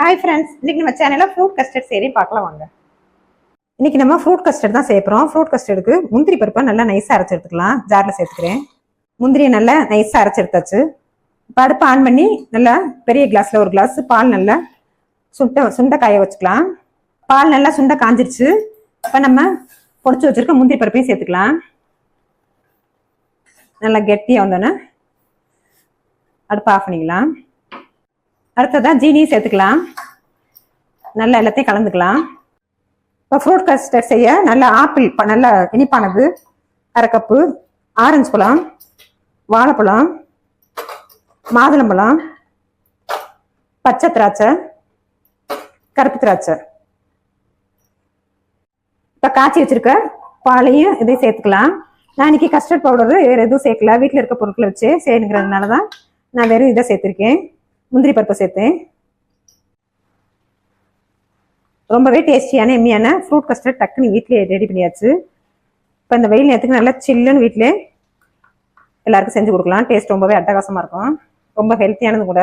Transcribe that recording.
Hi friends, இன்னைக்கு நம்ம சேனல்ல ஃப்ரூட் கஸ்டர்ட் சரி பார்க்கலாம் வாங்க. இன்னைக்கு நம்ம ஃப்ரூட் கஸ்டர்ட் தான் செய்ய போறோம். ஃப்ரூட் கஸ்டர்டுக்கு முந்திரி பருப்பை நல்லா நைஸா அரைச்சு எடுத்துக்கலாம். ஜார்ல சேர்த்துக்கிறேன். முந்திரியை நல்லா நைஸா அரைச்சு எடுத்தாச்சு. இப்போ அடுப்பு ஆன் பண்ணி நல்லா பெரிய கிளாஸ்ல ஒரு கிளாஸ் பால் நல்லா சுண்ட காய வச்சுக்கலாம். பால் நல்லா சுண்ட காஞ்சிருச்சு. இப்போ நம்ம பொடிச்சு வச்சிருக்க முந்திரி பருப்பையும் சேர்த்துக்கலாம். நல்லா கெட்டியா வந்தோன்னே அடுப்பு ஆஃப் பண்ணிக்கலாம். அடுத்ததான் ஜீனியும் சேர்த்துக்கலாம். நல்லா எல்லாத்தையும் கலந்துக்கலாம். இப்போ ஃப்ரூட் கஸ்டர்ட் செய்ய நல்லா ஆப்பிள் நல்லா இனிப்பானது 1/2 கப்பு, ஆரஞ்சு பழம், வாழைப்பழம், மாதுளம்பழம், பச்சை திராட்சை, கருப்பு திராட்சை. இப்போ காய்ச்சி வச்சிருக்க பாலையும் இதையும் சேர்த்துக்கலாம். நான் இன்னைக்கு கஸ்டர்ட் பவுடர் வேறு எதுவும் சேர்க்கல, வீட்டில் இருக்க பொருட்களை வச்சு செய்யணுங்கிறதுனால தான் நான் வெறும் இதை சேர்த்துருக்கேன். முந்திரி பருப்பை சேர்த்தேன். ரொம்பவே டேஸ்டியான எம்மியான ஃப்ரூட் கஸ்டர்ட் டக்குன்னு வீட்டிலே ரெடி பண்ணியாச்சு. இப்போ இந்த வெயில் நேரத்துக்கு நல்லா சில்லுன்னு வீட்டிலே எல்லாருக்கும் செஞ்சு கொடுக்கலாம். டேஸ்ட் ரொம்பவே அட்டகாசமாக இருக்கும். ரொம்ப ஹெல்த்தியானது கூட.